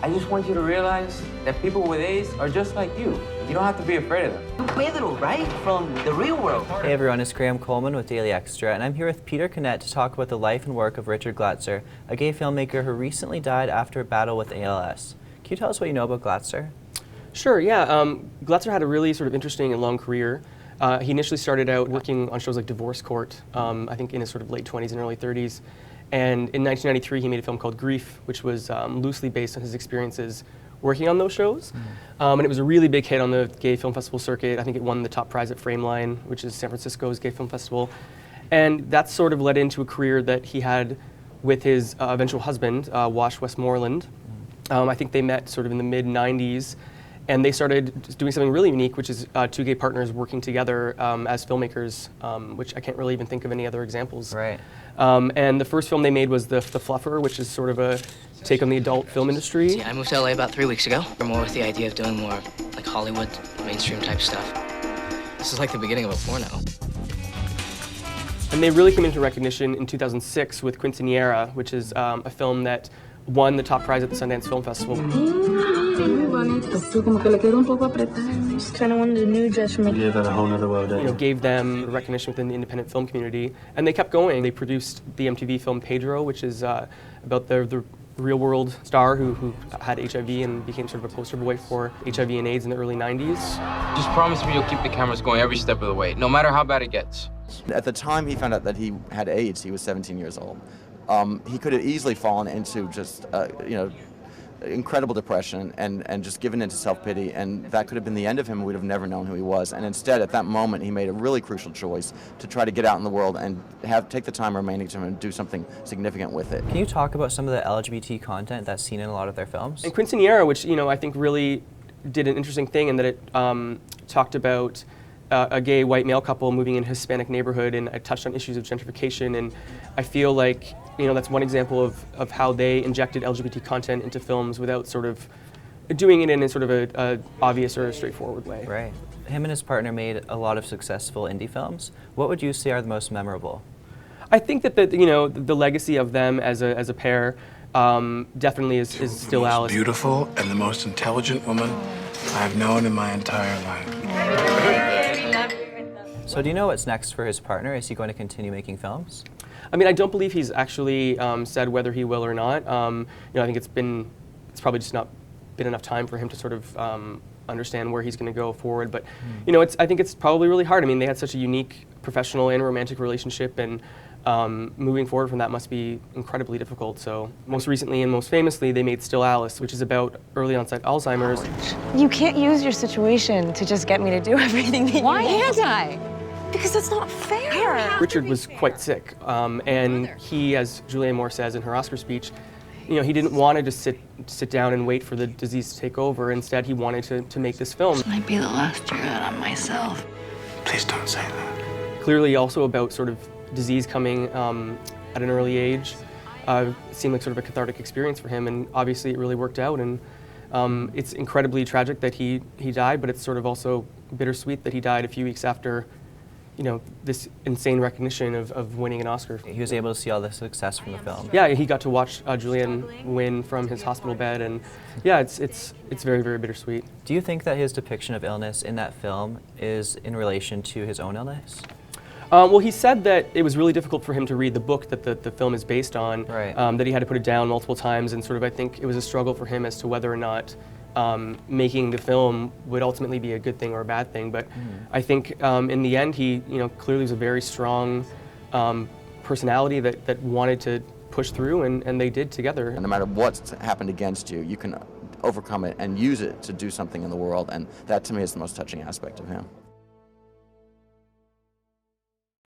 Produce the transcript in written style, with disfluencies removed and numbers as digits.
I just want you to realize that people with AIDS are just like you. You don't have to be afraid of them. Pedro, right? From the real world. Hey everyone, it's Graham Coleman with Daily Xtra, and I'm here with Peter Knegt to talk about the life and work of Richard Glatzer, a gay filmmaker who recently died after a battle with ALS. Can you tell us what you know about Glatzer? Sure, yeah. Glatzer had a really sort of interesting and long career. He initially started out working on shows like Divorce Court, I think in his sort of late 20s and early 30s. And in 1993, he made a film called Grief, which was loosely based on his experiences working on those shows. And it was a really big hit on the gay film festival circuit. I think it won the top prize at Frameline, which is San Francisco's gay film festival. And that sort of led into a career that he had with his eventual husband, Westmoreland. I think they met sort of in the mid-90s. And they started doing something really unique, which is two gay partners working together as filmmakers, which I can't really even think of any other examples. Right. And the first film they made was the Fluffer, which is sort of a take on the adult film industry. Yeah, I moved to LA about 3 weeks ago. We're more with the idea of doing more like Hollywood, mainstream type stuff. This is like the beginning of a porno. And they really came into recognition in 2006 with Quinceañera, which is a film that won the top prize at the Sundance Film Festival. Just kind of wanted a new dress for me. Gave that a whole nother world. Gave them recognition within the independent film community, and they kept going. They produced the MTV film Pedro, which is about the real-world star who had HIV and became sort of a poster boy for HIV and AIDS in the early 90s. Just promise me you'll keep the cameras going every step of the way, no matter how bad it gets. At the time he found out that he had AIDS, he was 17 years old. He could have easily fallen into just, incredible depression and just given into self-pity, and that could have been the end of him. We'd have never known who he was. And instead, at that moment, he made a really crucial choice to try to get out in the world and take the time remaining to him and do something significant with it. Can you talk about some of the LGBT content that's seen in a lot of their films? And Quinceañera, which I think really did an interesting thing in that it talked about a gay white male couple moving in a Hispanic neighborhood, and I touched on issues of gentrification, and I feel like that's one example of how they injected LGBT content into films without sort of doing it in a sort of a obvious or a straightforward way. Right. Him and his partner made a lot of successful indie films. What would you say are the most memorable? I think that the legacy of them as a pair definitely is still the most Alice. Beautiful and the most intelligent woman I've known in my entire life. So do you know what's next for his partner? Is he going to continue making films? I mean, I don't believe he's actually said whether he will or not. I think it's probably just not been enough time for him to sort of understand where he's going to go forward. But I think it's probably really hard. I mean, they had such a unique professional and romantic relationship, and moving forward from that must be incredibly difficult. So most recently and most famously, they made Still Alice, which is about early onset Alzheimer's. You can't use your situation to just get me to do everything that you want. Why can't I? Because that's not fair. Richard was quite sick, and he, as Julianne Moore says in her Oscar speech, he didn't want to just sit down and wait for the disease to take over. Instead, he wanted to make this film. This might be the last year that I'm myself. Please don't say that. Clearly also about sort of disease coming at an early age. It seemed like sort of a cathartic experience for him, and obviously it really worked out. And it's incredibly tragic that he died, but it's sort of also bittersweet that he died a few weeks after this insane recognition of winning an Oscar. He was able to see all the success from the film. Yeah, he got to watch Julianne win from his hospital bed, and yeah, it's very, very bittersweet. Do you think that his depiction of illness in that film is in relation to his own illness? Well, he said that it was really difficult for him to read the book that the film is based on, right. That he had to put it down multiple times, and sort of I think it was a struggle for him as to whether or not making the film would ultimately be a good thing or a bad thing. But I think in the end, he clearly was a very strong personality that wanted to push through, and they did together. And no matter what's happened against you, you can overcome it and use it to do something in the world, and that to me is the most touching aspect of him.